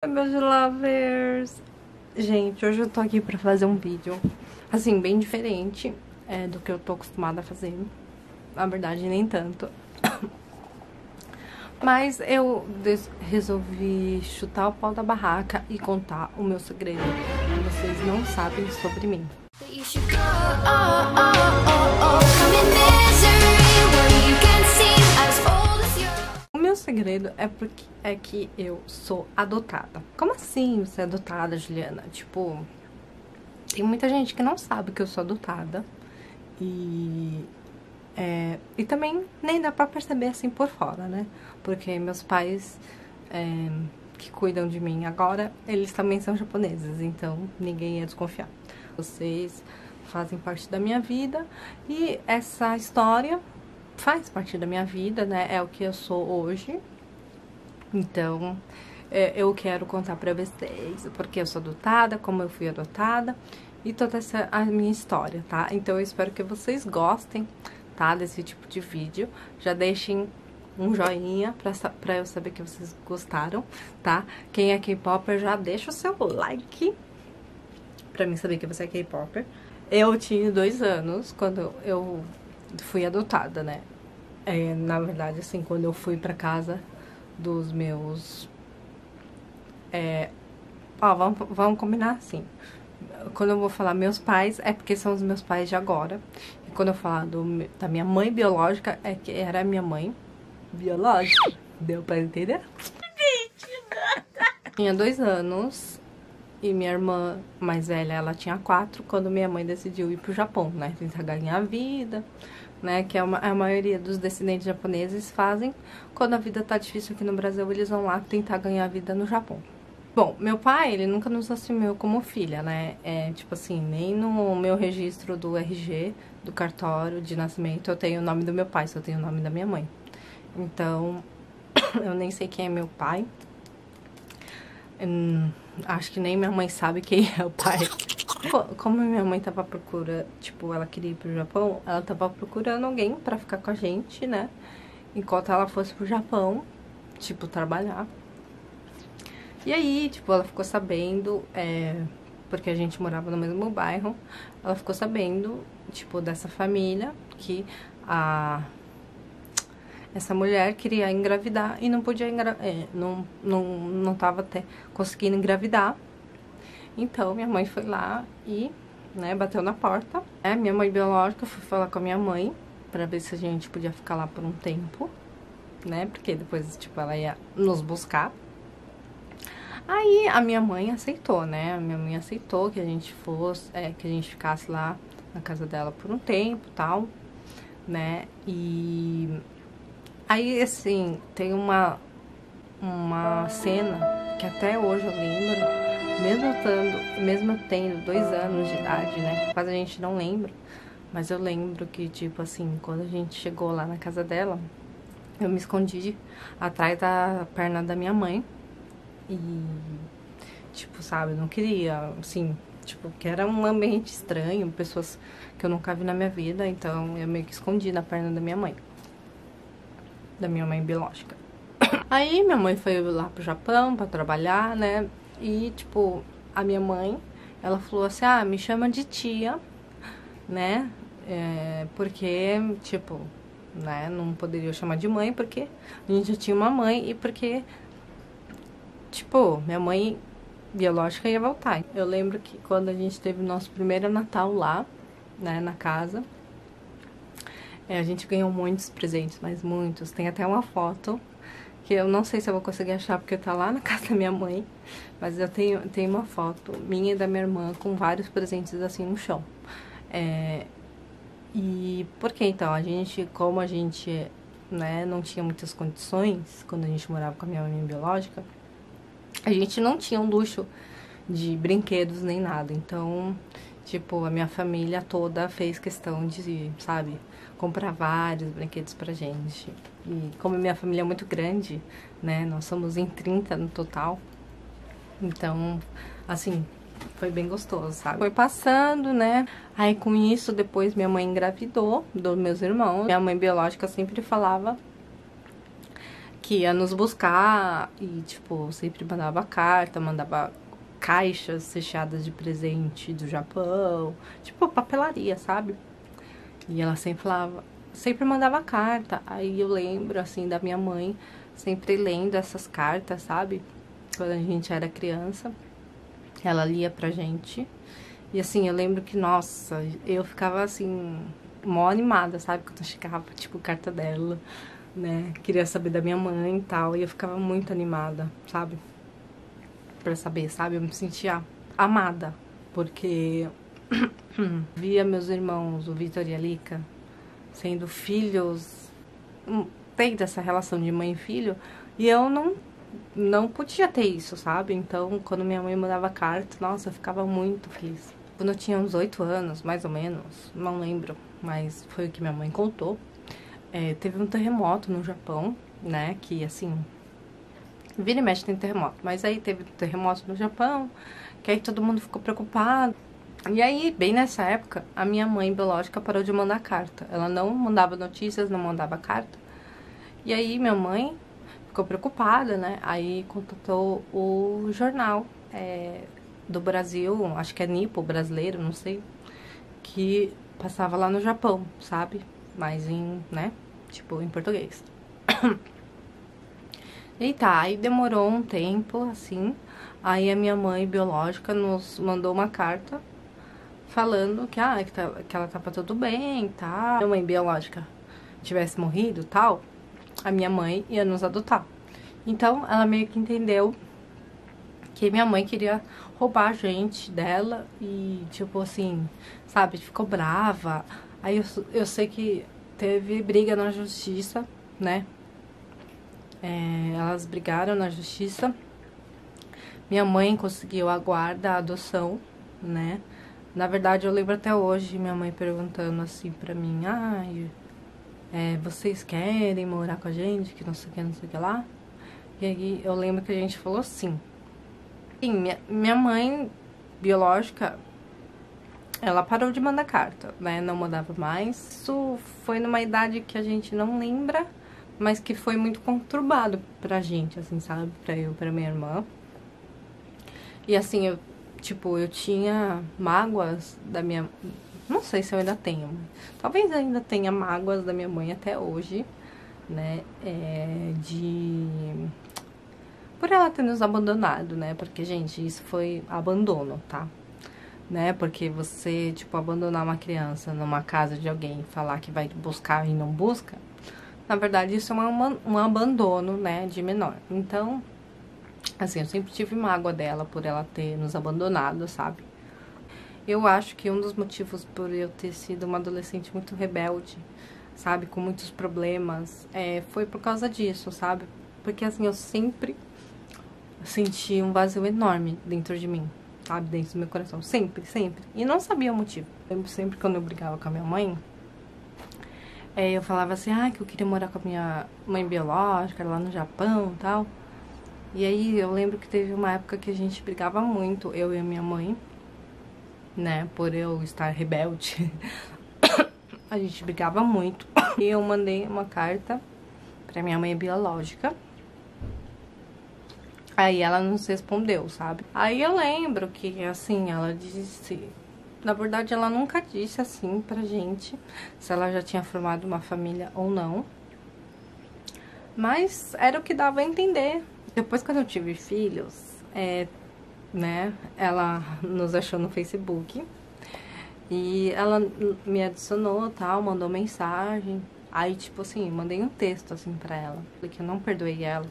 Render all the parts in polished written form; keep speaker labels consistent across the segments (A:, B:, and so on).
A: Oi, meus lovers! Gente, hoje eu tô aqui pra fazer um vídeo, assim, bem diferente do que eu tô acostumada a fazer. Na verdade, nem tanto. Mas eu resolvi chutar o pau da barraca e contar o meu segredo que vocês não sabem sobre mim. O meu segredo é que eu sou adotada. Como assim você é adotada, Juliana? Tipo, tem muita gente que não sabe que eu sou adotada. E também nem dá pra perceber assim por fora, né? Porque meus pais que cuidam de mim agora, eles também são japoneses, então ninguém ia desconfiar. Vocês fazem parte da minha vida e essa história faz parte da minha vida, né? É o que eu sou hoje. Então, eu quero contar pra vocês porque eu sou adotada, como eu fui adotada e toda essa a minha história, tá? Então, eu espero que vocês gostem, tá? Desse tipo de vídeo. Já deixem um joinha pra eu saber que vocês gostaram, tá? Quem é K-Popper, já deixa o seu like pra mim saber que você é K-Popper. Eu tinha 2 anos quando eu fui adotada, né? Na verdade, assim, quando eu fui pra casa dos meus... vamos combinar assim. Quando eu vou falar meus pais, é porque são os meus pais de agora. E quando eu falar da minha mãe biológica, é que era a minha mãe biológica. Deu pra entender? Tinha 2 anos e minha irmã mais velha, ela tinha 4, quando minha mãe decidiu ir pro Japão, né? Tentar ganhar vida, né? Que a maioria dos descendentes japoneses fazem. Quando a vida tá difícil aqui no Brasil, eles vão lá tentar ganhar vida no Japão. Bom, meu pai, ele nunca nos assumiu como filha, né? Tipo assim, nem no meu registro do RG, do cartório de nascimento, eu tenho o nome do meu pai, só tenho o nome da minha mãe. Então, eu nem sei quem é meu pai. Acho que nem minha mãe sabe quem é o pai. Como minha mãe tava à procura, tipo, ela queria ir pro Japão, ela tava procurando alguém pra ficar com a gente, né? Enquanto ela fosse pro Japão, tipo, trabalhar. E aí, tipo, ela ficou sabendo, porque a gente morava no mesmo bairro, ela ficou sabendo, tipo, dessa família, que essa mulher queria engravidar e não podia não tava até conseguindo engravidar. Então, minha mãe foi lá e, né, bateu na porta. Minha mãe biológica foi falar com a minha mãe pra ver se a gente podia ficar lá por um tempo, né, porque depois, tipo, ela ia nos buscar. Aí a minha mãe aceitou, né? A minha mãe aceitou que a gente fosse, que a gente ficasse lá na casa dela por um tempo, tal, né? E aí, assim, tem uma cena que até hoje eu lembro, mesmo eu tendo 2 anos de idade, né? Quase a gente não lembra, mas eu lembro que, tipo assim, quando a gente chegou lá na casa dela, eu me escondi atrás da perna da minha mãe. E, tipo, sabe, eu não queria, assim, tipo, que era um ambiente estranho, pessoas que eu nunca vi na minha vida, então eu meio que escondi na perna da minha mãe biológica. Aí minha mãe foi lá pro Japão pra trabalhar, né, e, tipo, a minha mãe, ela falou assim, me chama de tia, né, porque, tipo, né, não poderia chamar de mãe, porque a gente já tinha uma mãe e porque... Tipo, minha mãe biológica ia voltar. Eu lembro que quando a gente teve o nosso primeiro Natal lá, né, na casa, a gente ganhou muitos presentes, mas muitos. Tem até uma foto, que eu não sei se eu vou conseguir achar, porque tá lá na casa da minha mãe, mas eu tenho uma foto minha e da minha irmã com vários presentes assim no chão. E por que então? Como a gente, né, não tinha muitas condições, quando a gente morava com a minha mãe biológica, a gente não tinha um luxo de brinquedos nem nada. Então, tipo, a minha família toda fez questão de, sabe, comprar vários brinquedos pra gente. E como a minha família é muito grande, né, nós somos em 30 no total. Então, assim, foi bem gostoso, sabe? Foi passando, né? Aí com isso, depois minha mãe engravidou dos meus irmãos. Minha mãe biológica sempre falava que ia nos buscar e, tipo, sempre mandava carta, mandava caixas fechadas de presente do Japão, tipo, papelaria, sabe? E ela sempre falava, sempre mandava carta. Aí eu lembro, assim, da minha mãe sempre lendo essas cartas, sabe? Quando a gente era criança, ela lia pra gente. E assim, eu lembro que, nossa, eu ficava assim, mó animada, sabe? Quando chegava, tipo, carta dela, né? Queria saber da minha mãe e tal. E eu ficava muito animada, sabe? Pra saber, sabe? Eu me sentia amada. Porque via meus irmãos, o Vitor e a Lica, sendo filhos, tendo essa relação de mãe e filho, e eu não podia ter isso, sabe? Então, quando minha mãe mandava carta, nossa, eu ficava muito feliz. Quando eu tinha uns 8 anos, mais ou menos, não lembro, mas foi o que minha mãe contou, teve um terremoto no Japão, né, que assim, vira e mexe tem terremoto, mas aí teve um terremoto no Japão, que aí todo mundo ficou preocupado. E aí, bem nessa época, a minha mãe biológica parou de mandar carta. Ela não mandava notícias, não mandava carta. E aí, minha mãe ficou preocupada, né? Aí contatou o jornal do Brasil, acho que é Nipo brasileiro, não sei, que passava lá no Japão, sabe? Mas em, né? Tipo, em português. E tá, aí demorou um tempo, assim. Aí a minha mãe biológica nos mandou uma carta falando que, que ela tava tudo bem, tá? Minha mãe biológica tivesse morrido, tal, a minha mãe ia nos adotar. Então, ela meio que entendeu que minha mãe queria roubar a gente dela e, tipo assim, sabe, ficou brava. Aí eu sei que teve briga na justiça, né? Elas brigaram na justiça. Minha mãe conseguiu a guarda, a adoção, né? Na verdade, eu lembro até hoje minha mãe perguntando assim pra mim, vocês querem morar com a gente, que não sei o que, não sei o que lá? E aí eu lembro que a gente falou sim. Sim, minha mãe biológica, ela parou de mandar carta, né? Não mandava mais. Isso foi numa idade que a gente não lembra, mas que foi muito conturbado pra gente, assim, sabe? Pra eu, pra minha irmã. E assim, eu tinha mágoas da minha... Não sei se eu ainda tenho. Talvez ainda tenha mágoas da minha mãe até hoje, né? Por ela ter nos abandonado, né? Porque, gente, isso foi abandono, tá? Né? Porque você, tipo, abandonar uma criança numa casa de alguém e falar que vai buscar e não busca, na verdade, isso é um abandono, né? De menor. Então, assim, eu sempre tive mágoa dela por ela ter nos abandonado, sabe? Eu acho que um dos motivos por eu ter sido uma adolescente muito rebelde, sabe? Com muitos problemas, foi por causa disso, sabe? Porque, assim, eu sempre senti um vazio enorme dentro de mim, sabe? Dentro do meu coração. Sempre, sempre. E não sabia o motivo. Eu sempre, quando eu brigava com a minha mãe, eu falava assim, que eu queria morar com a minha mãe biológica, lá no Japão e tal. E aí eu lembro que teve uma época que a gente brigava muito, eu e a minha mãe, né, por eu estar rebelde. A gente brigava muito. E eu mandei uma carta pra minha mãe biológica. Aí ela nos respondeu, sabe? Aí eu lembro que, assim, ela disse... Na verdade, ela nunca disse, assim, pra gente se ela já tinha formado uma família ou não. Mas era o que dava a entender. Depois, quando eu tive filhos, né, ela nos achou no Facebook. E ela me adicionou, tal, mandou mensagem. Aí, tipo assim, mandei um texto, assim, pra ela. Falei que eu não perdoei ela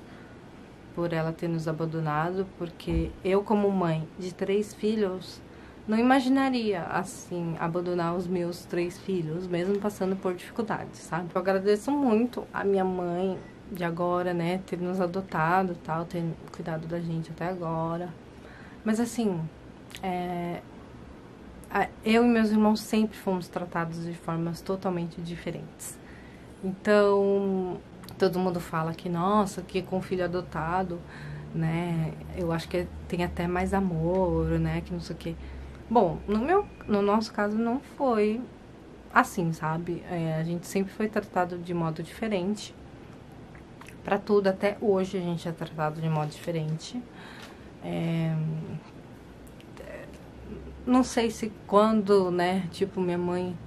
A: por ela ter nos abandonado, porque eu, como mãe de 3 filhos, não imaginaria, assim, abandonar os meus 3 filhos, mesmo passando por dificuldades, sabe? Eu agradeço muito a minha mãe de agora, né, ter nos adotado, tal, ter cuidado da gente até agora. Mas, assim, eu e meus irmãos sempre fomos tratados de formas totalmente diferentes. Então, todo mundo fala que, nossa, que com filho adotado, né, eu acho que tem até mais amor, né, que não sei o quê. Bom, no nosso caso não foi assim, sabe? A gente sempre foi tratado de modo diferente. pra tudo, até hoje a gente é tratado de modo diferente. Não sei se quando, né, tipo, minha mãe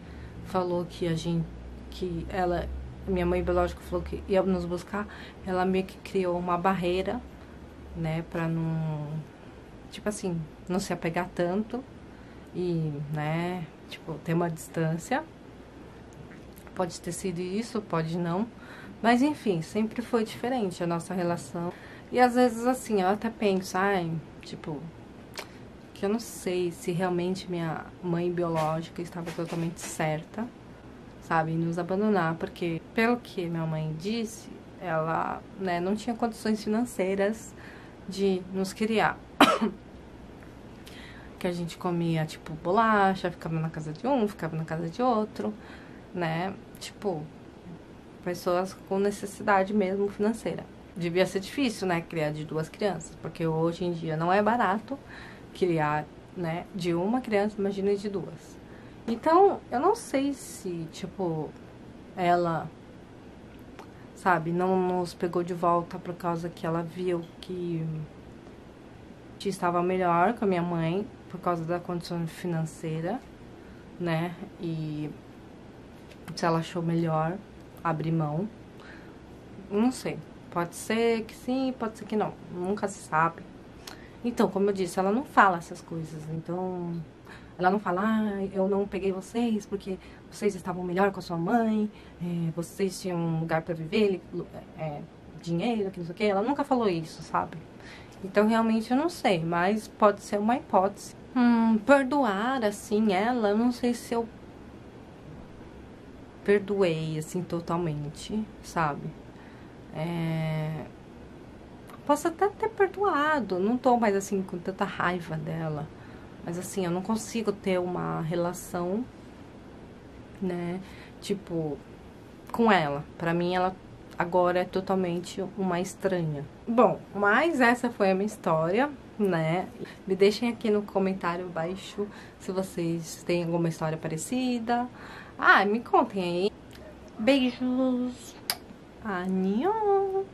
A: falou que minha mãe biológica falou que ia nos buscar, ela meio que criou uma barreira, né, pra não, tipo assim, não se apegar tanto e, né, tipo, ter uma distância. Pode ter sido isso, pode não, mas enfim, sempre foi diferente a nossa relação. E às vezes, assim, eu até penso, ai, tipo, que eu não sei se realmente minha mãe biológica estava totalmente certa, sabe, em nos abandonar, porque, pelo que minha mãe disse, ela, né, não tinha condições financeiras de nos criar. Que a gente comia, tipo, bolacha, ficava na casa de um, ficava na casa de outro, né, tipo, pessoas com necessidade mesmo financeira. Devia ser difícil, né, criar de 2 crianças, porque hoje em dia não é barato criar, né, de uma criança, imagina de 2. Então, eu não sei se, tipo, ela, sabe, não nos pegou de volta por causa que ela viu que estava melhor com a minha mãe, por causa da condição financeira, né, e se ela achou melhor abrir mão, não sei. Pode ser que sim, pode ser que não, nunca se sabe. Então, como eu disse, ela não fala essas coisas, então ela não fala, ah, eu não peguei vocês porque vocês estavam melhor com a sua mãe, vocês tinham um lugar pra viver, dinheiro, que não sei o que. Ela nunca falou isso, sabe? Então, realmente, eu não sei, mas pode ser uma hipótese. Perdoar, assim, ela, eu não sei se eu perdoei, assim, totalmente, sabe? Posso até ter perdoado, não tô mais, assim, com tanta raiva dela. Mas, assim, eu não consigo ter uma relação, né, tipo, com ela. Pra mim, ela agora é totalmente uma estranha. Bom, mas essa foi a minha história, né? Me deixem aqui no comentário abaixo se vocês têm alguma história parecida. Ah, me contem aí. Beijos. Annyeong.